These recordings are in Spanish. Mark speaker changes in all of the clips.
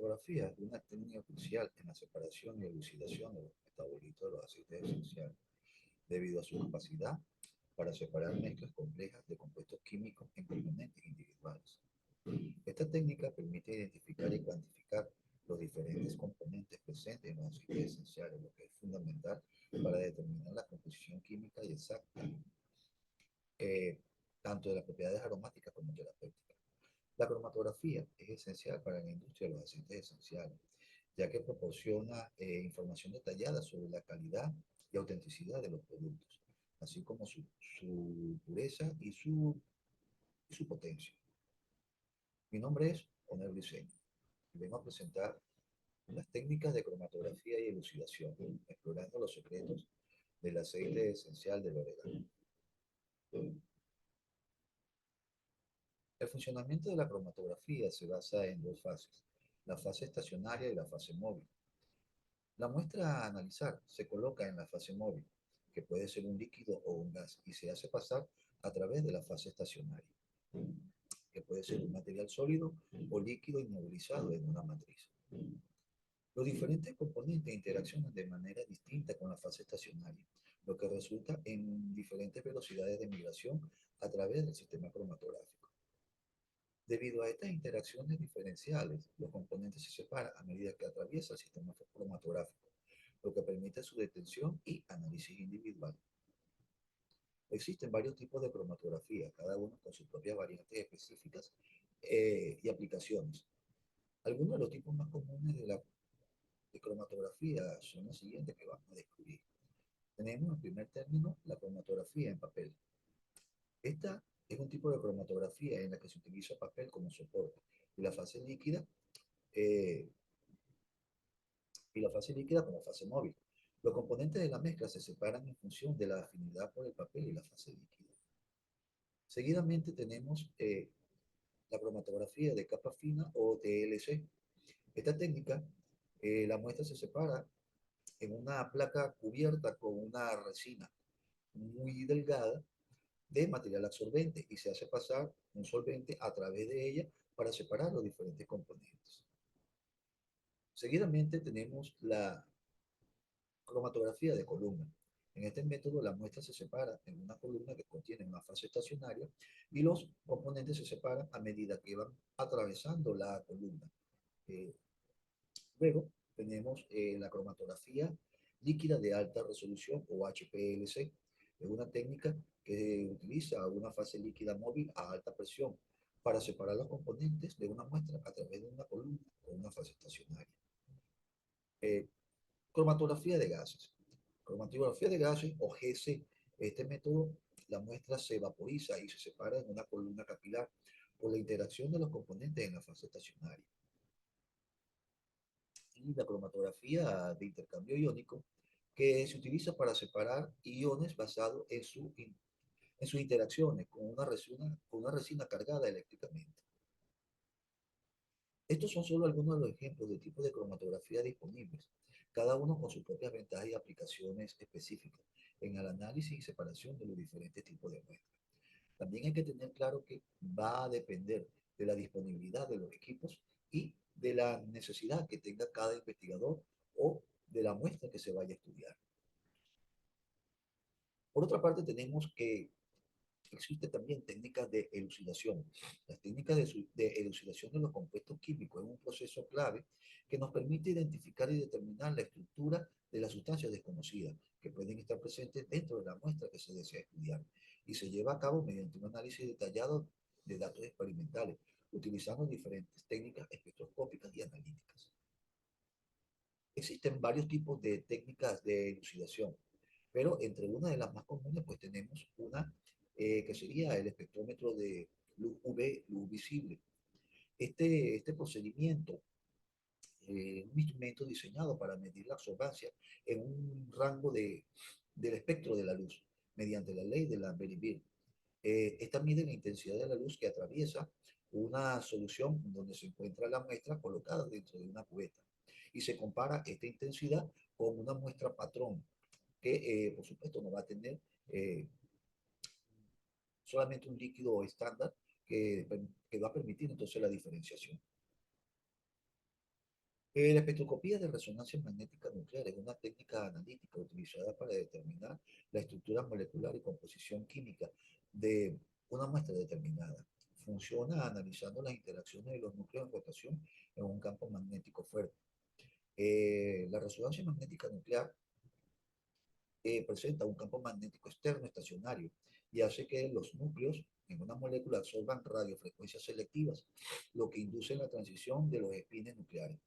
Speaker 1: cromatografía es una técnica crucial en la separación y elucidación de los metabolitos de los aceites esenciales, debido a su capacidad para separar mezclas complejas de compuestos químicos en componentes individuales. Esta técnica permite identificar y cuantificar los diferentes componentes presentes en los aceites esenciales, lo que es fundamental para determinar la composición química y exacta, eh, tanto de las propiedades aromáticas como terapéuticas. La cromatografía es esencial para la industria de los aceites esenciales, ya que proporciona información detallada sobre la calidad y autenticidad de los productos, así como su pureza y su potencia. Mi nombre es Oner Briceño y vengo a presentar las técnicas de cromatografía y elucidación, explorando los secretos del aceite esencial del orégano. El funcionamiento de la cromatografía se basa en dos fases, la fase estacionaria y la fase móvil. La muestra a analizar se coloca en la fase móvil, que puede ser un líquido o un gas, y se hace pasar a través de la fase estacionaria, que puede ser un material sólido o líquido inmovilizado en una matriz. Los diferentes componentes interaccionan de manera distinta con la fase estacionaria, lo que resulta en diferentes velocidades de migración a través del sistema cromatográfico. Debido a estas interacciones diferenciales, los componentes se separan a medida que atraviesa el sistema cromatográfico, lo que permite su detención y análisis individual. Existen varios tipos de cromatografía, cada uno con sus propias variantes específicas y aplicaciones. Algunos de los tipos más comunes de cromatografía son los siguientes que vamos a descubrir. Tenemos en primer término la cromatografía en papel. Esta es un tipo de cromatografía en la que se utiliza papel como soporte y la fase líquida eh, como fase móvil. Los componentes de la mezcla se separan en función de la afinidad por el papel y la fase líquida. Seguidamente tenemos la cromatografía de capa fina o TLC. Esta técnica, la muestra se separa en una placa cubierta con una resina muy delgada de material absorbente y se hace pasar un solvente a través de ella para separar los diferentes componentes. Seguidamente tenemos la cromatografía de columna. En este método la muestra se separa en una columna que contiene una fase estacionaria y los componentes se separan a medida que van atravesando la columna. Eh, Luego tenemos la cromatografía líquida de alta resolución o HPLC. Es una técnica que utiliza una fase líquida móvil a alta presión para separar los componentes de una muestra a través de una columna o una fase estacionaria. Eh, Cromatografía de gases. Cromatografía de gases o GC. Este método, la muestra se vaporiza y se separa en una columna capilar por la interacción de los componentes en la fase estacionaria. Y la cromatografía de intercambio iónico, que se utiliza para separar iones basados en sus interacciones con una resina cargada eléctricamente. Estos son solo algunos de los ejemplos de tipos de cromatografía disponibles, cada uno con sus propias ventajas y aplicaciones específicas en el análisis y separación de los diferentes tipos de muestras. También hay que tener claro que va a depender de la disponibilidad de los equipos y de la necesidad que tenga cada investigador o de la muestra que se vaya a estudiar. Por otra parte, tenemos que existen también técnicas de elucidación. Las técnicas de elucidación de los compuestos químicos es un proceso clave que nos permite identificar y determinar la estructura de las sustancias desconocidas que pueden estar presentes dentro de la muestra que se desea estudiar y se lleva a cabo mediante un análisis detallado de datos experimentales, utilizando diferentes técnicas espectroscópicas y analíticas. Existen varios tipos de técnicas de elucidación, pero entre una de las más comunes pues tenemos una que sería el espectrómetro de luz UV, luz visible. Este procedimiento es un instrumento diseñado para medir la absorbancia en un rango del espectro de la luz, mediante la ley de Lambert-Eaton. Esta mide la intensidad de la luz que atraviesa una solución donde se encuentra la muestra colocada dentro de una cubeta y se compara esta intensidad con una muestra patrón que por supuesto no va a tener eh, solamente un líquido estándar que va a permitir entonces la diferenciación. La espectroscopía de resonancia magnética nuclear es una técnica analítica utilizada para determinar la estructura molecular y composición química de una muestra determinada. Funciona analizando las interacciones de los núcleos en rotación en un campo magnético fuerte. La resonancia magnética nuclear presenta un campo magnético externo estacionario y hace que los núcleos en una molécula absorban radiofrecuencias selectivas, lo que induce la transición de los espines nucleares,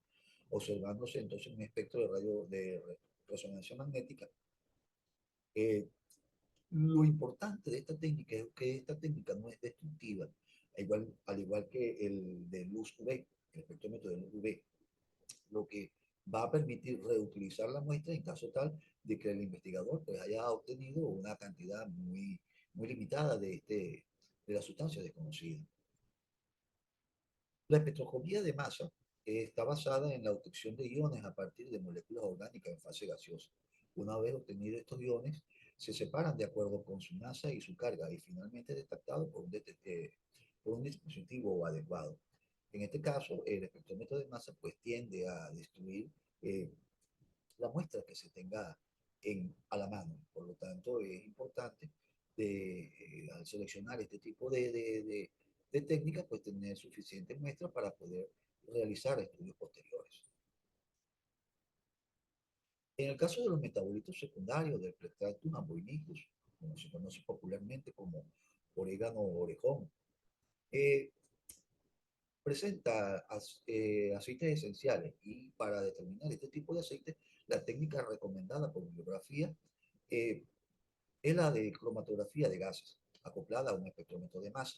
Speaker 1: observándose entonces un espectro de resonancia magnética. Eh, lo importante de esta técnica es que esta técnica no es destructiva, al igual que el de luz UV, el espectrómetro de luz UV, lo que va a permitir reutilizar la muestra en caso tal de que el investigador pues, haya obtenido una cantidad muy limitada de la sustancia desconocida. La espectroscopía de masa está basada en la obtención de iones a partir de moléculas orgánicas en fase gaseosa. Una vez obtenidos estos iones, se separan de acuerdo con su masa y su carga y finalmente detectados por un dispositivo adecuado. En este caso, el espectrómetro de masa pues tiende a destruir eh, la muestra que se tenga a la mano. Por lo tanto, es importante al seleccionar este tipo de técnicas, pues tener suficientes muestras para poder realizar estudios posteriores. En el caso de los metabolitos secundarios del Plectratum amboinicus, como se conoce popularmente como orégano o orejón, eh, presenta aceites esenciales y para determinar este tipo de aceite, la técnica recomendada por bibliografía eh, es la de cromatografía de gases, acoplada a un espectrómetro de masa.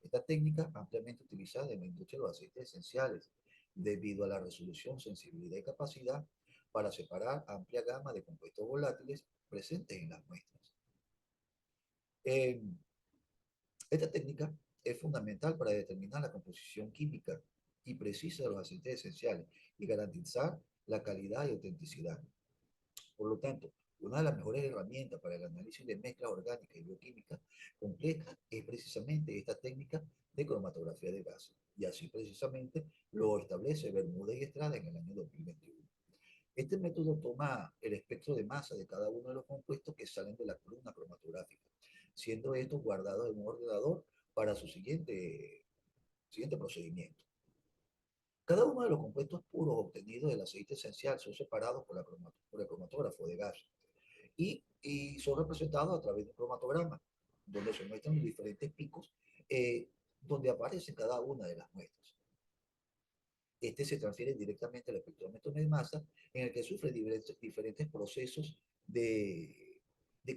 Speaker 1: Esta técnica, ampliamente utilizada en la industria de los aceites esenciales, debido a la resolución, sensibilidad y capacidad para separar amplia gama de compuestos volátiles presentes en las muestras. Eh, Esta técnica es fundamental para determinar la composición química y precisa de los aceites esenciales y garantizar la calidad y autenticidad. Por lo tanto, una de las mejores herramientas para el análisis de mezclas orgánicas y bioquímicas complejas es precisamente esta técnica de cromatografía de gases. Y así precisamente lo establece Bermúdez y Estrada en el año 2021. Este método toma el espectro de masa de cada uno de los compuestos que salen de la columna cromatográfica, siendo estos guardados en un ordenador para su siguiente procedimiento. Cada uno de los compuestos puros obtenidos del aceite esencial son separados por el cromatógrafo de gas y son representados a través de un cromatograma, donde se muestran los diferentes picos donde aparecen cada una de las muestras. Este se transfiere directamente al espectrómetro de masa, en el que sufre diferentes procesos de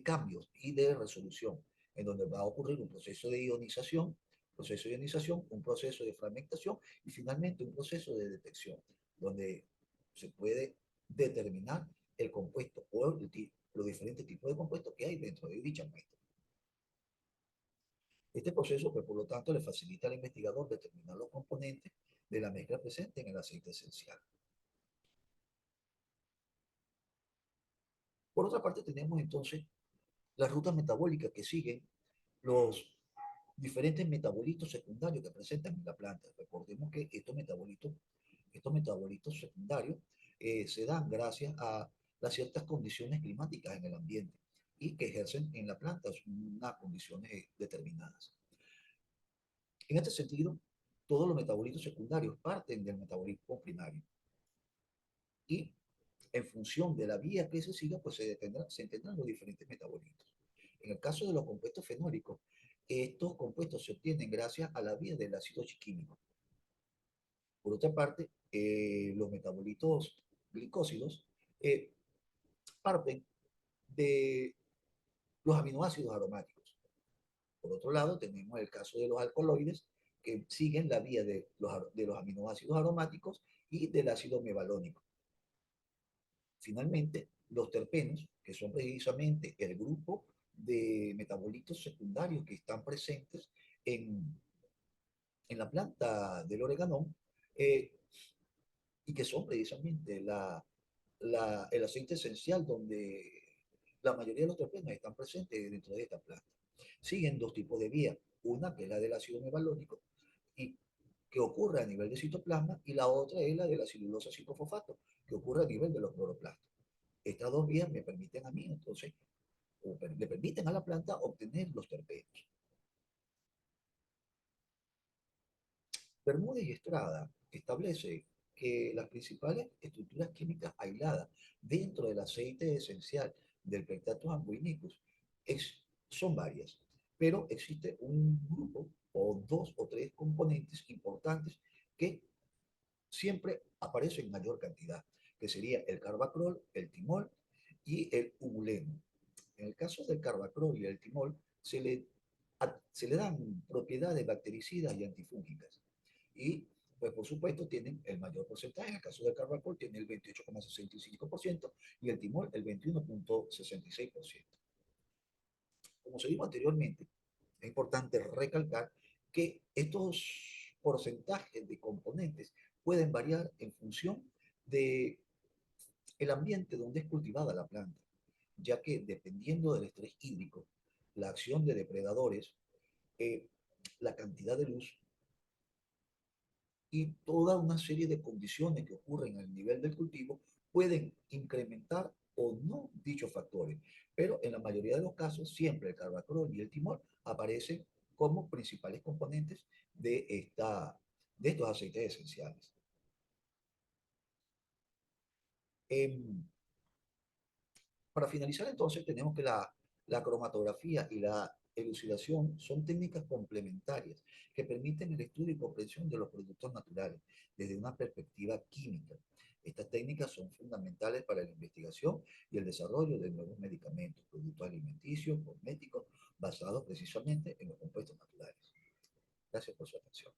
Speaker 1: cambios y de resolución, en donde va a ocurrir un proceso de ionización, un proceso de fragmentación y finalmente un proceso de detección, donde se puede determinar el compuesto o los diferentes tipos de compuestos que hay dentro de dicha muestra. Este proceso, pues, por lo tanto, le facilita al investigador determinar los componentes de la mezcla presente en el aceite esencial. Por otra parte, tenemos entonces las rutas metabólicas que siguen los diferentes metabolitos secundarios que presentan en la planta. Recordemos que estos metabolitos secundarios se dan gracias a las ciertas condiciones climáticas en el ambiente y que ejercen en la planta unas condiciones determinadas. En este sentido, todos los metabolitos secundarios parten del metabolismo primario y en función de la vía que se siga, pues se entenderán los diferentes metabolitos. En el caso de los compuestos fenólicos, estos compuestos se obtienen gracias a la vía del ácido chiquímico. Por otra parte, los metabolitos glicósidos eh, parten de los aminoácidos aromáticos. Por otro lado, tenemos el caso de los alcaloides, que siguen la vía de los aminoácidos aromáticos y del ácido mevalónico. Finalmente, los terpenos, que son precisamente el grupo de metabolitos secundarios que están presentes en la planta del oreganón eh, y que son precisamente el aceite esencial donde la mayoría de los terpenos están presentes dentro de esta planta. Siguen dos tipos de vías, una que es la del ácido mevalónico y que ocurre a nivel de citoplasma, y la otra es la de la celulosa 5-fosfato, que ocurre a nivel de los cloroplastos. Estas dos vías me permiten a mí, entonces, o le permiten a la planta obtener los terpenos. Bermúdez y Estrada establece que las principales estructuras químicas aisladas dentro del aceite esencial del Pectatus amboinicus son varias, pero existe un grupo o dos o tres componentes importantes que siempre aparecen en mayor cantidad, que sería el carbacrol, el timol y el ubuleno. En el caso del carbacrol y el timol, se le dan propiedades bactericidas y antifúngicas. Y, pues, por supuesto, tienen el mayor porcentaje. En el caso del carbacrol, tiene el 28,65% y el timol el 21,66%. Como se dijo anteriormente, es importante recalcar que estos porcentajes de componentes pueden variar en función de el ambiente donde es cultivada la planta, ya que dependiendo del estrés hídrico, la acción de depredadores, eh, la cantidad de luz y toda una serie de condiciones que ocurren al nivel del cultivo pueden incrementar o no dichos factores. Pero en la mayoría de los casos, siempre el carbacrol y el timol aparecen como principales componentes de estos aceites esenciales. Eh, Para finalizar, entonces, tenemos que la cromatografía y la elucidación son técnicas complementarias que permiten el estudio y comprensión de los productos naturales desde una perspectiva química. Estas técnicas son fundamentales para la investigación y el desarrollo de nuevos medicamentos, productos alimenticios, cosméticos, basados precisamente en los compuestos naturales. Gracias por su atención.